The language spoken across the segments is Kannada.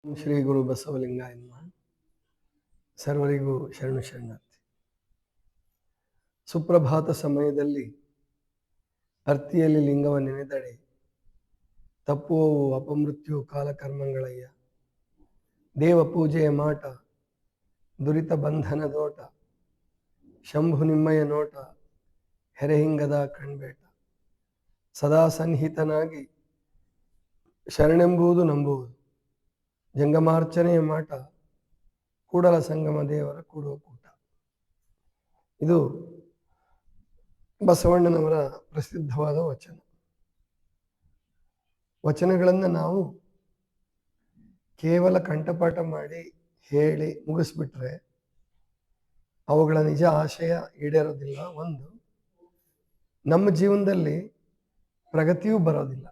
ಶ್ರೀ ಗುರು ಬಸವಲಿಂಗಾಯ ನಮಃ. ಸರ್ವರಿಗೂ ಶರಣು ಶರಣಾರ್ಥಿ. ಸುಪ್ರಭಾತ ಸಮಯದಲ್ಲಿ ಅರ್ತಿಯಲ್ಲಿ ಲಿಂಗವ ನೆನೆದಡೆ ತಪ್ಪುವವು ಅಪಮೃತ್ಯು ಕಾಲಕರ್ಮಗಳಯ್ಯ. ದೇವ ಪೂಜೆಯ ಮಾಟ ದುರಿತ ಬಂಧನದೋಟ, ಶಂಭು ನಿಮ್ಮಯ ನೋಟ ಹೆರೆಹಿಂಗದ ಕಣ್ಬೇಟ. ಸದಾ ಸನ್ನಿಹಿತನಾಗಿ ಶರಣೆಂಬುದು ನಂಬುವುದು, ಜಂಗಮಾರ್ಚನೆಯ ಮಾಟ ಕೂಡಲ ಸಂಗಮ ದೇವರ ಕೂಡುವ ಕೂಟ. ಇದು ಬಸವಣ್ಣನವರ ಪ್ರಸಿದ್ಧವಾದ ವಚನ. ವಚನಗಳನ್ನು ನಾವು ಕೇವಲ ಕಂಠಪಾಠ ಮಾಡಿ ಹೇಳಿ ಮುಗಿಸ್ಬಿಟ್ರೆ ಅವುಗಳ ನಿಜ ಆಶಯ ಈಡೇರೋದಿಲ್ಲ. ಒಂದು, ನಮ್ಮ ಜೀವನದಲ್ಲಿ ಪ್ರಗತಿಯೂ ಬರೋದಿಲ್ಲ.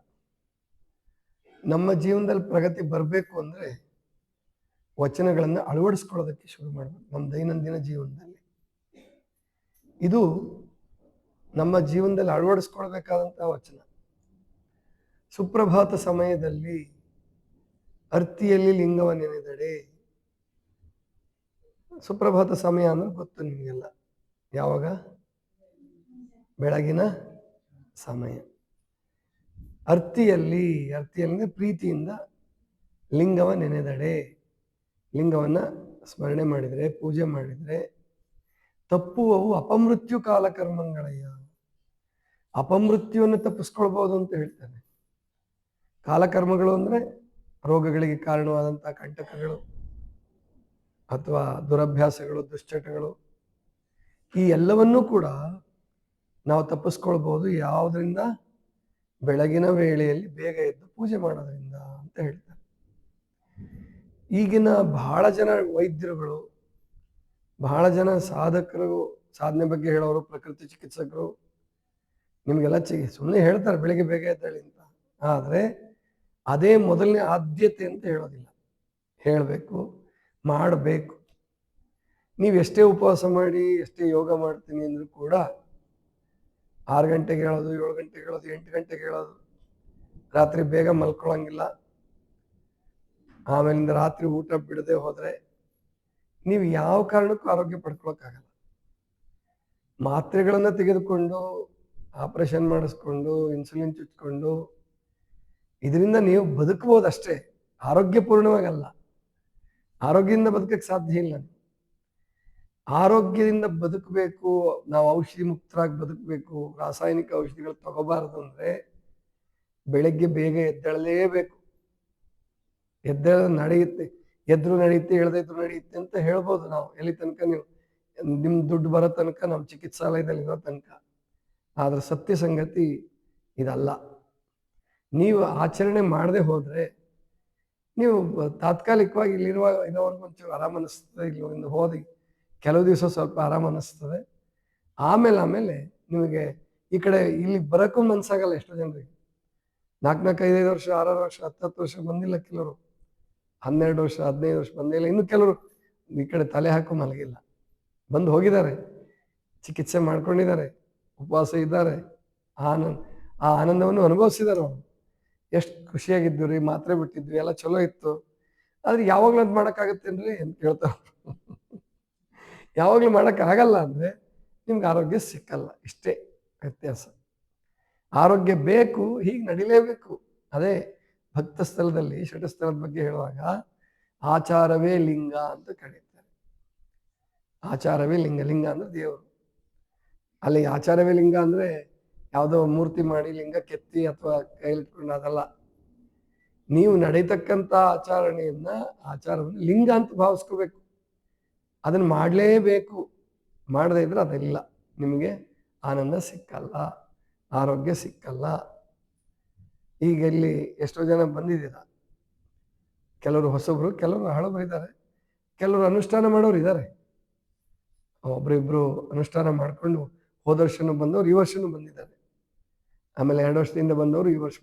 ನಮ್ಮ ಜೀವನದಲ್ಲಿ ಪ್ರಗತಿ ಬರಬೇಕು ಅಂದರೆ ವಚನಗಳನ್ನು ಅಳವಡಿಸ್ಕೊಳ್ಳೋದಕ್ಕೆ ಶುರು ಮಾಡಬೇಕು ನಮ್ಮ ದೈನಂದಿನ ಜೀವನದಲ್ಲಿ. ಇದು ನಮ್ಮ ಜೀವನದಲ್ಲಿ ಅಳವಡಿಸ್ಕೊಳ್ಬೇಕಾದಂತಹ ವಚನ. ಸುಪ್ರಭಾತ ಸಮಯದಲ್ಲಿ ಅರ್ತಿಯಲ್ಲಿ ಲಿಂಗವ ನೆನೆದಡೆ. ಸುಪ್ರಭಾತ ಸಮಯ ಅಂದ್ರೆ ಗೊತ್ತು ನಿಮಗೆಲ್ಲ, ಯಾವಾಗ? ಬೆಳಗಿನ ಸಮಯ. ಅರ್ತಿಯಲ್ಲಿ ಪ್ರೀತಿಯಿಂದ ಲಿಂಗವ ನೆನೆದಡೆ, ಲಿಂಗವನ್ನ ಸ್ಮರಣೆ ಮಾಡಿದರೆ, ಪೂಜೆ ಮಾಡಿದರೆ ತಪ್ಪುವವು ಅಪಮೃತ್ಯು ಕಾಲಕರ್ಮಗಳಯ್ಯ. ಅಪಮೃತ್ಯುವನ್ನು ತಪ್ಪಿಸ್ಕೊಳ್ಬಹುದು ಅಂತ ಹೇಳ್ತಾನೆ. ಕಾಲಕರ್ಮಗಳು ಅಂದ್ರೆ ರೋಗಗಳಿಗೆ ಕಾರಣವಾದಂತಹ ಕಂಟಕಗಳು ಅಥವಾ ದುರಭ್ಯಾಸಗಳು, ದುಶ್ಚಟಗಳು, ಈ ಎಲ್ಲವನ್ನೂ ಕೂಡ ನಾವು ತಪ್ಪಿಸ್ಕೊಳ್ಬಹುದು. ಯಾವುದರಿಂದ? ಬೆಳಗಿನ ವೇಳೆಯಲ್ಲಿ ಬೇಗ ಎದ್ದು ಪೂಜೆ ಮಾಡೋದ್ರಿಂದ ಅಂತ ಹೇಳ್ತಾರೆ. ಈಗಿನ ಬಹಳ ಜನ ವೈದ್ಯರುಗಳು, ಬಹಳ ಜನ ಸಾಧಕರು, ಸಾಧನೆ ಬಗ್ಗೆ ಹೇಳೋರು, ಪ್ರಕೃತಿ ಚಿಕಿತ್ಸಕರು ನಿಮಗೆಲ್ಲ ಸುಮ್ಮನೆ ಹೇಳ್ತಾರೆ ಬೆಳಿಗ್ಗೆ ಬೇಗ ಎದ್ದೇಳಿ ಅಂತ. ಆದರೆ ಅದೇ ಮೊದಲನೇ ಆದ್ಯತೆ ಅಂತ ಹೇಳೋದಿಲ್ಲ. ಹೇಳಬೇಕು, ಮಾಡಬೇಕು. ನೀವು ಎಷ್ಟೇ ಉಪವಾಸ ಮಾಡಿ, ಎಷ್ಟೇ ಯೋಗ ಮಾಡ್ತೀನಿ ಅಂದರೂ ಕೂಡ 6 ಗಂಟೆಗೆ ಹೇಳೋದು, 7 ಗಂಟೆಗೆ ಹೇಳೋದು, 8 ಗಂಟೆಗೆ ಹೇಳೋದು, ರಾತ್ರಿ ಬೇಗ ಮಲ್ಕೊಳ್ಳೋಂಗಿಲ್ಲ, ಆಮೇಲಿಂದ ರಾತ್ರಿ ಊಟ ಬಿಡದೆ ಹೋದರೆ ನೀವು ಯಾವ ಕಾರಣಕ್ಕೂ ಆರೋಗ್ಯ ಪಡ್ಕೊಳಕ್ಕಾಗಲ್ಲ. ಮಾತ್ರೆಗಳನ್ನು ತೆಗೆದುಕೊಂಡು, ಆಪರೇಷನ್ ಮಾಡಿಸ್ಕೊಂಡು, ಇನ್ಸುಲಿನ್ ಚುಚ್ಕೊಂಡು ಇದರಿಂದ ನೀವು ಬದುಕಬಹುದಷ್ಟೇ, ಆರೋಗ್ಯಪೂರ್ಣವಾಗಲ್ಲ. ಆರೋಗ್ಯದಿಂದ ಬದುಕಕ್ಕೆ ಸಾಧ್ಯ ಇಲ್ಲ. ಆರೋಗ್ಯದಿಂದ ಬದುಕಬೇಕು, ನಾವು ಔಷಧಿ ಮುಕ್ತರಾಗಿ ಬದುಕಬೇಕು, ರಾಸಾಯನಿಕ ಔಷಧಿಗಳು ತಗೋಬಾರದು ಅಂದರೆ ಬೆಳಗ್ಗೆ ಬೇಗ ಎದ್ದೇಳಲೇಬೇಕು. ನಡೆಯುತ್ತೆ, ಎದ್ರು ನಡೆಯುತ್ತೆ, ಎಳ್ದಿದ್ರು ನಡೆಯುತ್ತೆ ಅಂತ ಹೇಳ್ಬೋದು ನಾವು. ಎಲ್ಲಿ ತನಕ ನೀವು ನಿಮ್ಮ ದುಡ್ಡು ಬರೋ ತನಕ, ನಮ್ಮ ಚಿಕಿತ್ಸಾಲಯದಲ್ಲಿ ಇರೋ ತನಕ. ಆದ್ರೆ ಸತ್ಯ ಸಂಗತಿ ಇದಲ್ಲ. ನೀವು ಆಚರಣೆ ಮಾಡದೆ ಹೋದ್ರೆ ನೀವು ತಾತ್ಕಾಲಿಕವಾಗಿ ಇರೋವರೆಗೂ ಒಂಚೂರು ಆರಾಮ ಅನಿಸ್ತದೆ, ಇಲ್ಲಿಂದ ಹೋದಿ ಕೆಲವು ದಿವಸ ಸ್ವಲ್ಪ ಆರಾಮ ಅನಿಸ್ತದೆ. ಆಮೇಲೆ ನಿಮಗೆ ಈ ಕಡೆ ಇಲ್ಲಿ ಬರೋಕ್ಕೂ ಮನ್ಸಾಗಲ್ಲ. ಎಷ್ಟೋ ಜನರಿಗೆ 4, 5 ವರ್ಷ, 6 ವರ್ಷ, 10 ವರ್ಷ ಬಂದಿಲ್ಲ, ಕೆಲವರು 12 ವರ್ಷ, 15 ವರ್ಷ ಬಂದಿಲ್ಲ, ಇನ್ನು ಕೆಲವರು ಈ ಕಡೆ ತಲೆ ಹಾಕೋ ಮಲಗಿಲ್ಲ. ಬಂದು ಹೋಗಿದ್ದಾರೆ, ಚಿಕಿತ್ಸೆ ಮಾಡ್ಕೊಂಡಿದ್ದಾರೆ, ಉಪವಾಸ ಇದ್ದಾರೆ, ಆ ಆನಂದವನ್ನು ಅನುಭವಿಸಿದಾರೆ. ಅವರು ಎಷ್ಟು ಖುಷಿಯಾಗಿದ್ದು ರೀ, ಮಾತ್ರೆ ಬಿಟ್ಟಿದ್ವಿ, ಎಲ್ಲ ಚಲೋ ಇತ್ತು. ಆದ್ರೆ ಯಾವಾಗ್ಲೂ ಅದು ಮಾಡೋಕ್ಕಾಗತ್ತೇನ್ರಿ ಅಂತ ಕೇಳ್ತಾವ. ಯಾವಾಗ್ಲೂ ಮಾಡೋಕ್ಕಾಗಲ್ಲ ಅಂದ್ರೆ ನಿಮ್ಗೆ ಆರೋಗ್ಯ ಸಿಕ್ಕಲ್ಲ. ಇಷ್ಟೇ ವ್ಯತ್ಯಾಸ. ಆರೋಗ್ಯ ಬೇಕು, ಹೀಗೆ ನಡಿಲೇಬೇಕು. ಅದೇ ಭಕ್ತ ಸ್ಥಳದಲ್ಲಿ ಷಟಸ್ಥಳದ ಬಗ್ಗೆ ಹೇಳುವಾಗ ಆಚಾರವೇ ಲಿಂಗ ಅಂತ ಕರೀತಾರೆ. ಆಚಾರವೇ ಲಿಂಗ. ಲಿಂಗ ಅಂದ್ರೆ ದೇವರು. ಅಲ್ಲಿ ಆಚಾರವೇ ಲಿಂಗ ಅಂದ್ರೆ ಯಾವುದೋ ಮೂರ್ತಿ ಮಾಡಿ ಲಿಂಗ ಕೆತ್ತಿ ಅಥವಾ ಕೈಲಿಟ್ಕೊಂಡು ಅದಲ್ಲ. ನೀವು ನಡೀತಕ್ಕಂಥ ಆಚಾರವನ್ನು ಲಿಂಗ ಅಂತ ಭಾವಿಸ್ಕೋಬೇಕು. ಅದನ್ನು ಮಾಡಲೇಬೇಕು. ಮಾಡದೇ ಇದ್ರೆ ಅದೆಲ್ಲ ನಿಮಗೆ ಆನಂದ ಸಿಕ್ಕಲ್ಲ, ಆರೋಗ್ಯ ಸಿಕ್ಕಲ್ಲ. ಈಗ ಇಲ್ಲಿ ಎಷ್ಟೋ ಜನ ಬಂದಿದ್ದೀರ, ಕೆಲವರು ಹೊಸಬ್ರು, ಕೆಲವರು ಹಳಬರು ಇದ್ದಾರೆ, ಕೆಲವರು ಅನುಷ್ಠಾನ ಮಾಡೋರು ಇದ್ದಾರೆ. ಒಬ್ರಿಬ್ರು ಅನುಷ್ಠಾನ ಮಾಡ್ಕೊಂಡು ಹೋದ ವರ್ಷನೂ ಬಂದವರು, ಈ ವರ್ಷನೂ ಬಂದಿದ್ದಾರೆ. ಆಮೇಲೆ 2 ವರ್ಷದಿಂದ ಬಂದವರು ಈ ವರ್ಷ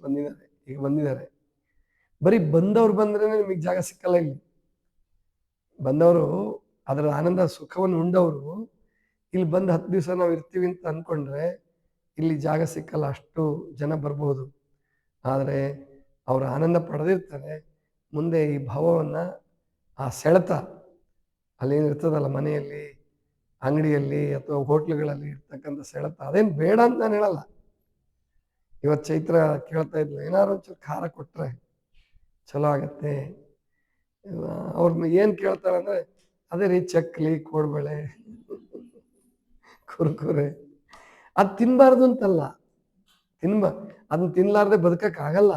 ಈಗ ಬಂದಿದ್ದಾರೆ. ಬರೀ ಬಂದವ್ರು ಬಂದ್ರೆ ನಿಮಗೆ ಜಾಗ ಸಿಕ್ಕಲ್ಲ. ಇಲ್ಲಿ ಬಂದವರು, ಅದರ ಆನಂದ ಸುಖವನ್ನು ಉಂಡವರು ಇಲ್ಲಿ ಬಂದು 10 ದಿವಸ ನಾವು ಇರ್ತೀವಿ ಅಂತ ಅಂದ್ಕೊಂಡ್ರೆ ಇಲ್ಲಿ ಜಾಗ ಸಿಕ್ಕಲ್ಲ. ಅಷ್ಟು ಜನ ಬರ್ಬೋದು. ಆದರೆ ಅವರು ಆನಂದ ಪಡೆದಿರ್ತಾರೆ. ಮುಂದೆ ಈ ಭಾವವನ್ನು, ಆ ಸೆಳೆತ ಅಲ್ಲೇನಿರ್ತದಲ್ಲ ಮನೆಯಲ್ಲಿ, ಅಂಗಡಿಯಲ್ಲಿ ಅಥವಾ ಹೋಟ್ಲುಗಳಲ್ಲಿ ಇರ್ತಕ್ಕಂಥ ಸೆಳೆತ, ಅದೇನು ಬೇಡ ಅಂತ ನಾನು ಹೇಳಲ್ಲ. ಇವತ್ತು ಚೈತ್ರ ಕೇಳ್ತಾ ಇದ್ಲು, ಏನಾದ್ರು ಒಂಚೂರು ಖಾರ ಕೊಟ್ಟರೆ ಚಲೋ ಆಗತ್ತೆ. ಅವ್ರ ಏನು ಕೇಳ್ತಾರೆ ಅಂದರೆ, ಅದೇ ರೀ ಚಕ್ಲಿ, ಕೋಡ್ಬಳೆ, ಕುರ್ಕುರೆ. ಅದು ತಿನ್ನಬಾರ್ದು ಅಂತಲ್ಲ, ಅದನ್ನ ತಿನ್ನಲಾರ್ದೆ ಬದುಕಕ್ಕಾಗಲ್ಲ.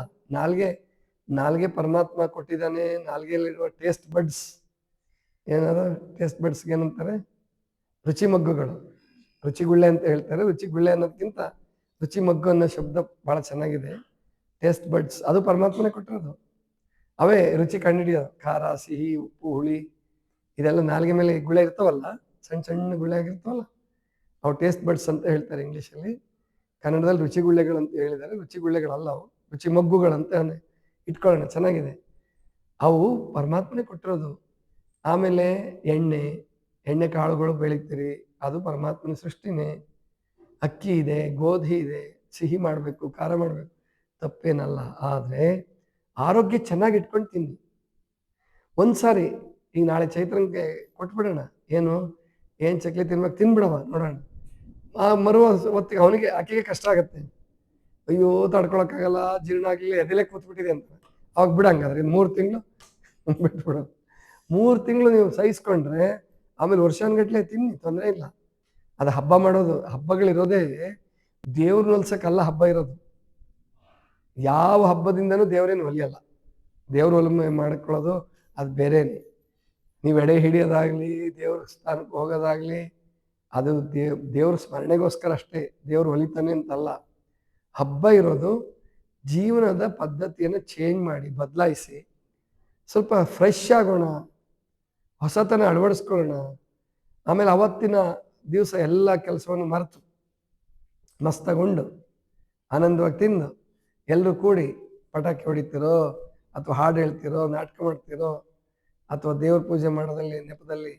ನಾಲ್ಗೆ ಪರಮಾತ್ಮ ಕೊಟ್ಟಿದ್ದಾನೆ. ನಾಲ್ಗೆಯಲ್ಲಿರುವ ಟೇಸ್ಟ್ ಬಡ್ಸ್, ಏನಾದ್ರು ಟೇಸ್ಟ್ ಬಡ್ಸ್ಗೆ ಏನಂತಾರೆ, ರುಚಿ ಮಗ್ಗುಗಳು, ರುಚಿಗುಳ್ಳೆ ಅಂತ ಹೇಳ್ತಾರೆ. ರುಚಿಗುಳ್ಳೆ ಅನ್ನೋದಕ್ಕಿಂತ ರುಚಿ ಮಗ್ಗು ಅನ್ನೋ ಶಬ್ದ ಭಾಳ ಚೆನ್ನಾಗಿದೆ. ಟೇಸ್ಟ್ ಬಡ್ಸ್ ಅದು ಪರಮಾತ್ಮನೇ ಕೊಟ್ಟಿರೋದು. ಅವೇ ರುಚಿ ಕಂಡುಹಿಡಿಯೋದು. ಖಾರ, ಸಿಹಿ, ಉಪ್ಪು, ಹುಳಿ, ಇದೆಲ್ಲ ನಾಲ್ಗೆ ಮೇಲೆ ಗುಳ್ಳೆ ಇರ್ತಾವಲ್ಲ, ಸಣ್ಣ ಸಣ್ಣ ಗುಳ್ಳೆ ಆಗಿರ್ತಾವಲ್ಲ, ಅವು ಟೇಸ್ಟ್ ಬಡ್ಸ್ ಅಂತ ಹೇಳ್ತಾರೆ ಇಂಗ್ಲೀಷಲ್ಲಿ. ಕನ್ನಡದಲ್ಲಿ ರುಚಿಗುಳ್ಳೆಗಳು ಅಂತ ಹೇಳಿದ್ದಾರೆ. ರುಚಿಗುಳ್ಳೆಗಳಲ್ಲ ಅವು, ರುಚಿ ಮಗ್ಗುಗಳಂತ ಇಟ್ಕೊಳ್ಳೋಣ, ಚೆನ್ನಾಗಿದೆ. ಅವು ಪರಮಾತ್ಮನೇ ಕೊಟ್ಟಿರೋದು. ಆಮೇಲೆ ಎಣ್ಣೆ ಕಾಳುಗಳು ಬೆಳಿತೀರಿ, ಅದು ಪರಮಾತ್ಮನ ಸೃಷ್ಟಿನೇ. ಅಕ್ಕಿ ಇದೆ, ಗೋಧಿ ಇದೆ, ಸಿಹಿ ಮಾಡಬೇಕು, ಖಾರ ಮಾಡಬೇಕು, ತಪ್ಪೇನಲ್ಲ. ಆದರೆ ಆರೋಗ್ಯ ಚೆನ್ನಾಗಿ ಇಟ್ಕೊಂಡು ತಿನ್ನಿ. ಒಂದ್ಸಾರಿ ಈಗ ನಾಳೆ ಚೈತ್ರಂಗೆ ಕೊಟ್ಬಿಡೋಣ, ಏನು ಚಕ್ಲಿ ತಿನ್ಬೇಕು, ತಿನ್ಬಿಡವ ನೋಡೋಣ. ಮರುವ ಹೊತ್ತಿಗೆ ಆಕೆಗೆ ಕಷ್ಟ ಆಗತ್ತೆ. ಅಯ್ಯೋ ತಡ್ಕೊಳಕ್ಕಾಗಲ್ಲ, ಜೀರ್ಣ ಆಗಲಿ, ಎದೆಲೆ ಕೂತ್ಬಿಟ್ಟಿದೆ ಅಂತ. ಅವಾಗ ಬಿಡಂಗಾದ್ರೆ 3 ತಿಂಗಳು ಬಿಟ್ಬಿಡೋದು. 3 ತಿಂಗಳು ನೀವು ಸಹಿಸ್ಕೊಂಡ್ರೆ ಆಮೇಲೆ ವರ್ಷಾನ್ಗಟ್ಲೆ ತಿನ್ನಿ, ತೊಂದರೆ ಇಲ್ಲ. ಅದು ಹಬ್ಬ ಮಾಡೋದು, ಹಬ್ಬಗಳಿರೋದೇ ದೇವ್ರನ್ನ ಹೊಲ್ಸಕ್ಕಲ್ಲ ಹಬ್ಬ ಇರೋದು. ಯಾವ ಹಬ್ಬದಿಂದನೂ ದೇವರೇನು ಒಲಿಯಲ್ಲ. ದೇವ್ರ ಒಲಮೆ ಮಾಡ್ಕೊಳ್ಳೋದು ಅದು ಬೇರೆನೇ. ನೀವು ಎಡೆ ಹಿಡಿಯೋದಾಗ್ಲಿ, ದೇವ್ರ ಸ್ಥಾನಕ್ಕೆ ಹೋಗೋದಾಗ್ಲಿ, ಅದು ದೇವ್ರ ಸ್ಮರಣೆಗೋಸ್ಕರ ಅಷ್ಟೇ. ದೇವ್ರು ಹೊಲಿತಾನೆ ಅಂತಲ್ಲ. ಹಬ್ಬ ಇರೋದು ಜೀವನದ ಪದ್ಧತಿಯನ್ನು ಚೇಂಜ್ ಮಾಡಿ, ಬದಲಾಯಿಸಿ, ಸ್ವಲ್ಪ ಫ್ರೆಶ್ ಆಗೋಣ, ಹೊಸತನ ಅಳವಡಿಸ್ಕೊಳ್ಳೋಣ. ಆಮೇಲೆ ಅವತ್ತಿನ ದಿವಸ ಎಲ್ಲ ಕೆಲಸವನ್ನು ಮರೆತು ಮಸ್ತಗೊಂಡು ಆನಂದವಾಗಿ ತಿಂದು ಎಲ್ಲರೂ ಕೂಡಿ ಪಟಾಕಿ ಹೊಡಿತೀರೋ, ಅಥವಾ ಹಾಡು ಹೇಳ್ತಿರೋ, ನಾಟಕ ಮಾಡ್ತಿರೋ, ಅಥವಾ ದೇವ್ರ ಪೂಜೆ ಮಾಡೋದಲ್ಲಿ ನೆಪದಲ್ಲಿ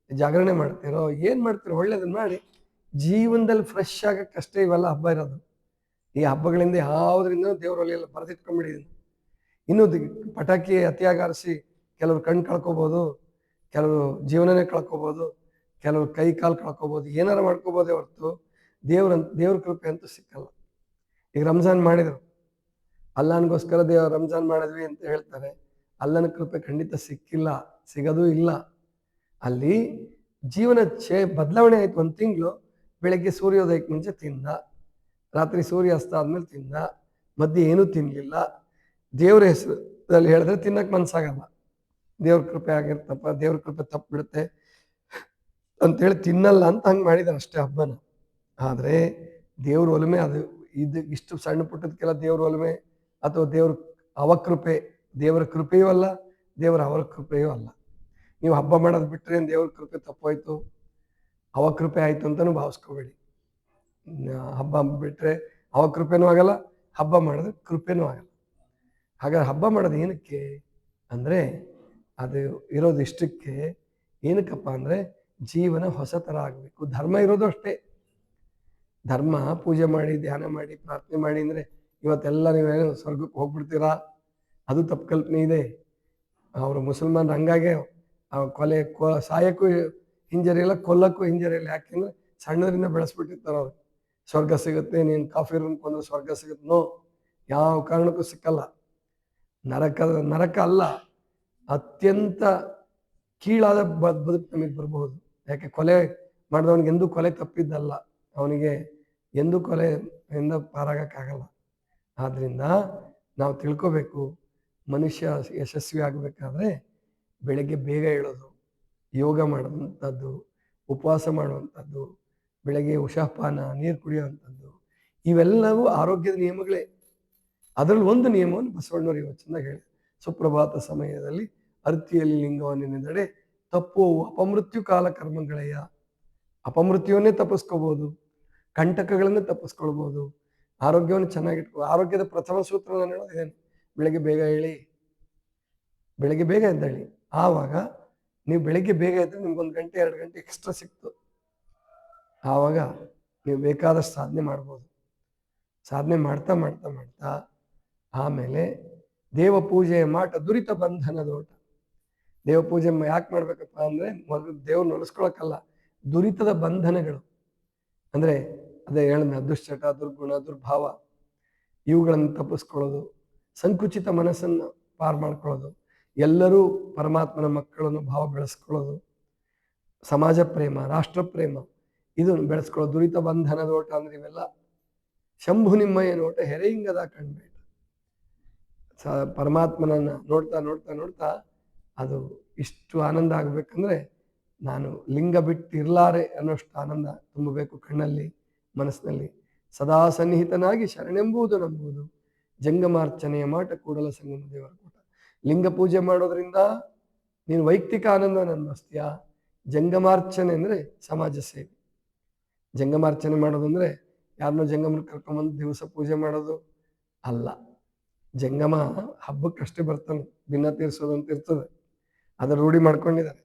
ಜಾಗರಣೆ ಮಾಡ್ತಿರೋ, ಏನು ಮಾಡ್ತಿರೋ ಒಳ್ಳೇದನ್ನ ಮಾಡಿ ಜೀವನದಲ್ಲಿ ಫ್ರೆಶ್ ಆಗಕ್ಕಷ್ಟೇ ಇವೆಲ್ಲ ಹಬ್ಬ ಇರೋದು. ಈ ಹಬ್ಬಗಳಿಂದ ಯಾವುದರಿಂದ ದೇವ್ರ ಒಲೆಯೆಲ್ಲ ಬರೆದಿಟ್ಕೊಂಡ್ಬಿಟ್ಟಿದ್ದೀನಿ. ಇನ್ನೂ ಪಟಾಕಿ ಅತಿಯಾಗಿ ಆರಿಸಿ ಕೆಲವರು ಕಣ್ಣು ಕಳ್ಕೊಬೋದು, ಕೆಲವರು ಜೀವನನೇ ಕಳ್ಕೊಬೋದು, ಕೆಲವರು ಕೈ ಕಾಲು ಕಳ್ಕೊಬೋದು, ಏನಾರು ಮಾಡ್ಕೋಬೋದೇ ಹೊರತು ದೇವ್ರ ಕೃಪೆ ಅಂತೂ ಸಿಕ್ಕಲ್ಲ. ಈಗ ರಂಜಾನ್ ಮಾಡಿದರು, ಅಲ್ಲನಿಗೋಸ್ಕರ ರಂಜಾನ್ ಮಾಡಿದ್ವಿ ಅಂತ ಹೇಳ್ತಾರೆ. ಅಲ್ಲನ ಕೃಪೆ ಖಂಡಿತ ಸಿಕ್ಕಿಲ್ಲ, ಸಿಗೋದೂ ಇಲ್ಲ. ಅಲ್ಲಿ ಜೀವನ ಬದಲಾವಣೆ ಆಯ್ತು. 1 ತಿಂಗಳು ಬೆಳಗ್ಗೆ ಸೂರ್ಯೋದಯಕ್ಕೆ ಮುಂಚೆ ತಿಂದ, ರಾತ್ರಿ ಸೂರ್ಯಾಸ್ತ ಆದ್ಮೇಲೆ ತಿಂದ, ಮಧ್ಯೆ ಏನೂ ತಿನ್ನಲಿಲ್ಲ. ದೇವ್ರ ಹೆಸರಲ್ಲಿ ಹೇಳಿದ್ರೆ ತಿನ್ನಕ್ಕೆ ಮನ್ಸಾಗಲ್ಲ. ದೇವ್ರ ಕೃಪೆ ಆಗಿರ್ತಪ್ಪ, ದೇವ್ರ ಕೃಪೆ ತಪ್ಪು ಬಿಡುತ್ತೆ ಅಂತೇಳಿ ತಿನ್ನಲ್ಲ ಅಂತ ಹಂಗೆ ಮಾಡಿದಾರೆ ಅಷ್ಟೇ ಹಬ್ಬನ. ಆದರೆ ದೇವ್ರ ಒಲಮೆ ಅದು ಇಷ್ಟು ಸಣ್ಣ ಪುಟ್ಟದಕ್ಕೆಲ್ಲ ದೇವ್ರ ಒಲಮೆ ಅಥವಾ ಅವಕೃಪೆ, ದೇವರ ಕೃಪೆಯೂ ಅಲ್ಲ, ದೇವರ ಅವರ ಕೃಪೆಯೂ ಅಲ್ಲ. ನೀವು ಹಬ್ಬ ಮಾಡೋದು ಬಿಟ್ಟರೆ ದೇವ್ರ ಕೃಪೆ ತಪ್ಪೋಯ್ತು, ಅವಕೃಪೆ ಆಯಿತು ಅಂತಲೂ ಭಾವಿಸ್ಕೋಬೇಡಿ. ಹಬ್ಬ ಬಿಟ್ಟರೆ ಅವಕೃಪೆನೂ ಆಗಲ್ಲ, ಹಬ್ಬ ಮಾಡಿದ್ರೆ ಕೃಪೆನೂ ಆಗಲ್ಲ. ಹಾಗಾದ್ರೆ ಹಬ್ಬ ಮಾಡೋದು ಏನಕ್ಕೆ ಅಂದರೆ, ಅದು ಇರೋದು ಇಷ್ಟಕ್ಕೆ. ಏನಕ್ಕಪ್ಪ ಅಂದರೆ ಜೀವನ ಹೊಸ ಥರ ಆಗಬೇಕು. ಧರ್ಮ ಇರೋದು ಅಷ್ಟೇ. ಧರ್ಮ ಪೂಜೆ ಮಾಡಿ, ಧ್ಯಾನ ಮಾಡಿ, ಪ್ರಾರ್ಥನೆ ಮಾಡಿ ಅಂದರೆ ಇವತ್ತೆಲ್ಲ ನೀವೇನು ಸ್ವರ್ಗಕ್ಕೆ ಹೋಗ್ಬಿಡ್ತೀರಾ? ಅದು ತಪ್ಪು ಕಲ್ಪನೆ ಇದೆ. ಅವರು ಮುಸಲ್ಮಾನರು ಹಂಗಾಗೆ ಸಾಯಕ್ಕೂ ಹಿಂಜರಿಯಲ್ಲ, ಕೊಲ್ಲಕ್ಕೂ ಹಿಂಜರಿಯಲ್ಲ. ಯಾಕೆಂದರೆ ಸಣ್ಣದರಿಂದ ಬೆಳೆಸ್ಬಿಟ್ಟಿರ್ತಾರೆ ಅವ್ರು. ಸ್ವರ್ಗ ಸಿಗುತ್ತೆ, ನೀನು ಕಾಫಿ ಕೊಂದ್ರೆ ಸ್ವರ್ಗ ಸಿಗುತ್ತೆ. ನೋ, ಯಾವ ಕಾರಣಕ್ಕೂ ಸಿಕ್ಕಲ್ಲ. ನರಕ ಅಲ್ಲ, ಅತ್ಯಂತ ಕೀಳಾದ ಬದುಕು ನಮಗೆ ಬರಬಹುದು. ಯಾಕೆ ಕೊಲೆ ಮಾಡಿದವನಿಗೆ ಎಂದೂ ಕೊಲೆ ತಪ್ಪಿದ್ದಲ್ಲ, ಅವನಿಗೆ ಎಂದೂ ಕೊಲೆಯಿಂದ ಪಾರಾಗಕ್ಕಾಗಲ್ಲ. ಆದ್ದರಿಂದ ನಾವು ತಿಳ್ಕೋಬೇಕು, ಮನುಷ್ಯ ಯಶಸ್ವಿ ಆಗಬೇಕಾದ್ರೆ ಬೆಳಗ್ಗೆ ಬೇಗ ಏಳೋದು, ಯೋಗ ಮಾಡುವಂಥದ್ದು, ಉಪವಾಸ ಮಾಡುವಂಥದ್ದು, ಬೆಳಗ್ಗೆ ಉಷಾಪಾನ, ನೀರು ಕುಡಿಯುವಂಥದ್ದು, ಇವೆಲ್ಲವೂ ಆರೋಗ್ಯದ ನಿಯಮಗಳೇ. ಅದರಲ್ಲಿ ಒಂದು ನಿಯಮವನ್ನು ಬಸವಣ್ಣವರು ಇವತ್ತು ಚೆನ್ನಾಗಿ ಹೇಳಿ, ಸುಪ್ರಭಾತ ಸಮಯದಲ್ಲಿ ಅರ್ತಿಯಲ್ಲಿ ಲಿಂಗವನ್ನು ನೆನೆದಡೆ ತಪ್ಪುವು ಅಪಮೃತ್ಯು ಕಾಲ ಕರ್ಮಗಳೆಯ. ಅಪಮೃತ್ಯುವನ್ನೇ ತಪ್ಪಿಸ್ಕೋಬೋದು, ಕಂಟಕಗಳನ್ನು ತಪ್ಪಿಸ್ಕೊಳ್ಬೋದು, ಆರೋಗ್ಯವನ್ನು ಚೆನ್ನಾಗಿಟ್ಕೋ. ಆರೋಗ್ಯದ ಪ್ರಥಮ ಸೂತ್ರ ನಾನು ಹೇಳೋದು ಇದೇನು, ಬೆಳಗ್ಗೆ ಬೇಗ ಹೇಳಿ, ಬೆಳಗ್ಗೆ ಬೇಗ ಎದ್ದೇಳಿ. ಆವಾಗ ನೀವು ಬೆಳಗ್ಗೆ ಬೇಗ ಎದ್ದರೆ ನಿಮ್ಗೊಂದು ಗಂಟೆ 2 ಗಂಟೆ ಎಕ್ಸ್ಟ್ರಾ ಸಿಕ್ತು. ಆವಾಗ ನೀವು ಬೇಕಾದಷ್ಟು ಸಾಧನೆ ಮಾಡ್ಬೋದು. ಸಾಧನೆ ಮಾಡ್ತಾ ಮಾಡ್ತಾ ಮಾಡ್ತಾ ಆಮೇಲೆ ದೇವ ಪೂಜೆಯ ಮಾಟ ದುರಿತ ಬಂಧನದೋಟ. ದೇವ ಪೂಜೆ ಯಾಕೆ ಮಾಡ್ಬೇಕಪ್ಪ ಅಂದ್ರೆ ಮೊದಲು ದೇವ್ರನ್ನ ಉಳಿಸ್ಕೊಳಕ್ಕಲ್ಲ, ದುರಿತದ ಬಂಧನಗಳು ಅಂದ್ರೆ ಅದೇ ಹೇಳಿದ ದುಶ್ಚಟ, ದುರ್ಗುಣ, ದುರ್ಭಾವ ಇವುಗಳನ್ನು ತಪ್ಪಿಸ್ಕೊಳ್ಳೋದು, ಸಂಕುಚಿತ ಮನಸ್ಸನ್ನು ಪಾರು ಮಾಡ್ಕೊಳ್ಳೋದು, ಎಲ್ಲರೂ ಪರಮಾತ್ಮನ ಮಕ್ಕಳನ್ನು ಭಾವ ಬೆಳೆಸ್ಕೊಳ್ಳೋದು, ಸಮಾಜ ಪ್ರೇಮ, ರಾಷ್ಟ್ರ ಪ್ರೇಮ ಇದು ಬೆಳೆಸ್ಕೊಳ್ಳೋದು. ದುರಿತ ಬಂಧನದ ಓಟ ಅಂದ್ರೆ ಇವೆಲ್ಲ. ಶಂಭು ನಿಮ್ಮಯ್ಯ ನೋಟ ಹೆರೆಯಿಂಗದ ಕಣ್ಬೇಟ. ಪರಮಾತ್ಮನನ್ನ ನೋಡ್ತಾ ನೋಡ್ತಾ ನೋಡ್ತಾ ಅದು ಇಷ್ಟು ಆನಂದ ಆಗ್ಬೇಕಂದ್ರೆ ನಾನು ಲಿಂಗ ಬಿಟ್ಟು ಇರ್ಲಾರೆ ಅನ್ನೋಷ್ಟು ಆನಂದ ತುಂಬಬೇಕು ಕಣ್ಣಲ್ಲಿ, ಮನಸ್ಸಿನಲ್ಲಿ. ಸದಾ ಸನ್ನಿಹಿತನಾಗಿ ಶರಣೆಂಬುದು ನಂಬುವುದು, ಜಂಗಮಾರ್ಚನೆಯ ಮಾಟ ಕೂಡಲ ಸಂಗಮ ದೇವರ ಕೂಟ. ಲಿಂಗ ಪೂಜೆ ಮಾಡೋದ್ರಿಂದ ನೀನು ವೈಯಕ್ತಿಕ ಆನಂದ ಅನುಭವಿಸ್ತೀಯಾ? ಜಂಗಮಾರ್ಚನೆ ಅಂದ್ರೆ ಸಮಾಜ ಸೇವೆ. ಜಂಗಮಾರ್ಚನೆ ಮಾಡೋದಂದ್ರೆ ಯಾರನ್ನೋ ಜಂಗಮನ ಕರ್ಕೊಂಬಂದು ದಿವಸ ಪೂಜೆ ಮಾಡೋದು ಅಲ್ಲ. ಜಂಗಮ ಹಬ್ಬಕ್ಕಷ್ಟೇ ಬರ್ತಾನೆ, ಭಿನ್ನ ತೀರಿಸೋದು ಅಂತ ಇರ್ತದೆ, ಅದರ ರೂಢಿ ಮಾಡ್ಕೊಂಡಿದ್ದಾರೆ.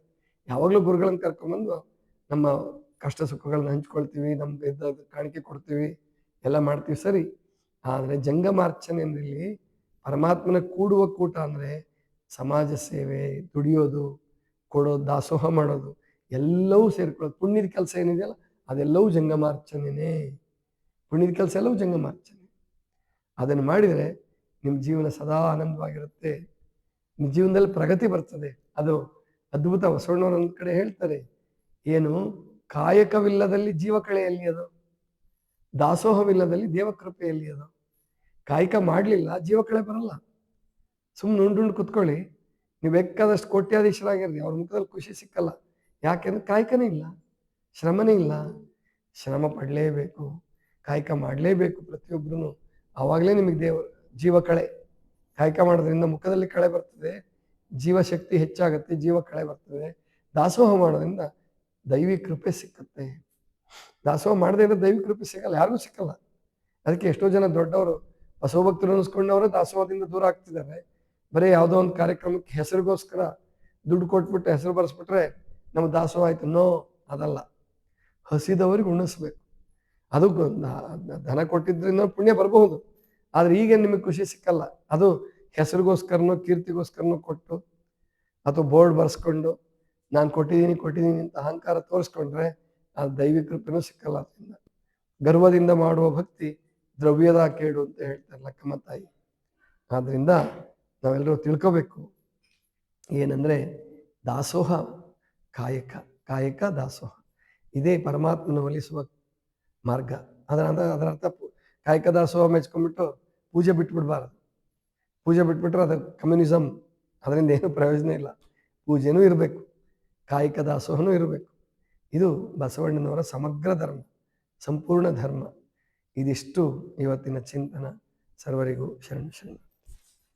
ಯಾವಾಗಲೂ ಗುರುಗಳನ್ನ ಕರ್ಕೊಂಬಂದು ನಮ್ಮ ಕಷ್ಟ ಸುಖಗಳನ್ನ ಹಂಚ್ಕೊಳ್ತೀವಿ, ನಮ್ಗೆ ಇದ್ದ ಕಾಣಿಕೆ ಕೊಡ್ತೀವಿ, ಎಲ್ಲ ಮಾಡ್ತೀವಿ ಸರಿ. ಆದರೆ ಜಂಗಮಾರ್ಚನೆ ಅಂದ್ರೆ ಇಲ್ಲಿ ಪರಮಾತ್ಮನ ಕೂಡುವ ಕೂಟ ಅಂದ್ರೆ ಸಮಾಜ ಸೇವೆ, ದುಡಿಯೋದು, ಕೊಡೋದು, ದಾಸೋಹ ಮಾಡೋದು ಎಲ್ಲವೂ ಸೇರ್ಕೊಳ್ಳೋದು. ಪುಣ್ಯದ ಕೆಲಸ ಏನಿದೆಯಲ್ಲ ಅದೆಲ್ಲವೂ ಜಂಗಮಾರ್ಚನೆನೇ. ಪುಣ್ಯದ ಕೆಲಸ ಎಲ್ಲವೂ ಜಂಗಮಾರ್ಚನೆ. ಅದನ್ನು ಮಾಡಿದರೆ ನಿಮ್ಮ ಜೀವನ ಸದಾ ಆನಂದವಾಗಿರುತ್ತೆ, ನಿಮ್ಮ ಜೀವನದಲ್ಲಿ ಪ್ರಗತಿ ಬರ್ತದೆ. ಅದು ಅದ್ಭುತ. ಬಸವಣ್ಣವ್ರು ಒಂದು ಕಡೆ ಹೇಳ್ತಾರೆ, ಏನು ಕಾಯಕವಿಲ್ಲದಲ್ಲಿ ಜೀವಕಳೆಯಲ್ಲಿ ಅದು, ದಾಸೋಹವಿಲ್ಲದಲ್ಲಿ ದೇವಕೃಪೆಯಲ್ಲಿ ಅದು. ಕಾಯಕ ಮಾಡಲಿಲ್ಲ ಜೀವಕಳೆ ಬರಲ್ಲ. ಸುಮ್ಮನೆ ಉಂಡುಂಡು ಕುತ್ಕೊಳ್ಳಿ, ನೀವು ಬೇಕಾದಷ್ಟು ಕೋಟ್ಯಾಧೀಶರಾಗಿರ್ರಿ, ಅವ್ರ ಮುಖದಲ್ಲಿ ಖುಷಿ ಸಿಕ್ಕಲ್ಲ. ಯಾಕೆಂದ್ರೆ ಕಾಯಕನೇ ಇಲ್ಲ, ಶ್ರಮನೇ ಇಲ್ಲ. ಶ್ರಮ ಪಡಲೇಬೇಕು, ಕಾಯಕ ಮಾಡಲೇಬೇಕು ಪ್ರತಿಯೊಬ್ಬರೂ. ಆವಾಗಲೇ ನಿಮಗೆ ಜೀವ ಕಳೆ. ಕಾಯಕ ಮಾಡೋದ್ರಿಂದ ಮುಖದಲ್ಲಿ ಕಳೆ ಬರ್ತದೆ, ಜೀವಶಕ್ತಿ ಹೆಚ್ಚಾಗುತ್ತೆ, ಜೀವ ಕಳೆ ಬರ್ತದೆ. ದಾಸೋಹ ಮಾಡೋದ್ರಿಂದ ದೈವಿ ಕೃಪೆ ಸಿಕ್ಕತ್ತೆ. ದಾಸೋಹ ಮಾಡದೇ ಇದ್ರೆ ದೈವಿ ಕೃಪೆ ಸಿಗಲ್ಲ, ಯಾರಿಗೂ ಸಿಕ್ಕಲ್ಲ. ಅದಕ್ಕೆ ಎಷ್ಟೋ ಜನ ದೊಡ್ಡವರು ಬಸವ ಭಕ್ತರು ಅನಿಸ್ಕೊಂಡವರು ದಾಸೋಹದಿಂದ ದೂರ ಆಗ್ತಿದ್ದಾರೆ. ಬರೀ ಯಾವುದೋ ಒಂದು ಕಾರ್ಯಕ್ರಮಕ್ಕೆ ಹೆಸರಿಗೋಸ್ಕರ ದುಡ್ಡು ಕೊಟ್ಬಿಟ್ಟು ಹೆಸರು ಬರೆಸ್ಬಿಟ್ರೆ ನಮ್ಮ ದಾಸೋಹ ಆಯ್ತು. ನೋ, ಅದಲ್ಲ. ಹಸಿದವರಿಗೆ ಉಣಿಸ್ಬೇಕು. ಅದು ಧನ ಕೊಟ್ಟಿದ್ರಿಂದ ಪುಣ್ಯ ಬರಬಹುದು, ಆದ್ರೆ ಈಗ ನಿಮಗೆ ಖುಷಿ ಸಿಕ್ಕಲ್ಲ. ಅದು ಹೆಸರಿಗೋಸ್ಕರನೋ ಕೀರ್ತಿಗೋಸ್ಕರನೋ ಕೊಟ್ಟು ಅಥವಾ ಬೋರ್ಡ್ ಬರ್ಸ್ಕೊಂಡು ನಾನು ಕೊಟ್ಟಿದ್ದೀನಿ ಅಂತ ಅಹಂಕಾರ ತೋರಿಸ್ಕೊಂಡ್ರೆ ಆ ದೈವಿಕ ಕೃಪೆನೂ ಸಿಕ್ಕಲ್ಲ. ಅದರಿಂದ ಗರ್ವದಿಂದ ಮಾಡುವ ಭಕ್ತಿ ದ್ರವ್ಯದ ಕೇಡು ಅಂತ ಹೇಳ್ತಾರೆ ಲಕ್ಕಮ್ಮ ತಾಯಿ. ಆದ್ರಿಂದ ನಾವೆಲ್ಲರೂ ತಿಳ್ಕೋಬೇಕು ಏನಂದ್ರೆ ದಾಸೋಹ ಕಾಯಕ, ಕಾಯಕ ದಾಸೋಹ ಇದೇ ಪರಮಾತ್ಮನ ಒಲಿಸುವ ಮಾರ್ಗ. ಅದರ ಅರ್ಥ ಕಾಯಕ ದಾಸೋಹ ಮೆಚ್ಕೊಂಡ್ಬಿಟ್ಟು ಪೂಜೆ ಬಿಟ್ಬಿಡ್ಬಾರದು. ಪೂಜೆ ಬಿಟ್ಬಿಟ್ರೆ ಅದು ಕಮ್ಯುನಿಸಮ್, ಅದರಿಂದ ಏನು ಪ್ರಯೋಜನ ಇಲ್ಲ. ಪೂಜೆನೂ ಇರಬೇಕು, ಕಾಯಕ ದಾಸೋಹನೂ ಇರಬೇಕು. ಇದು ಬಸವಣ್ಣನವರ ಸಮಗ್ರ ಧರ್ಮ, ಸಂಪೂರ್ಣ ಧರ್ಮ. ಇದಿಷ್ಟು ಇವತ್ತಿನ ಚಿಂತನ. ಸರ್ವರಿಗೂ ಶರಣ ಶರಣ.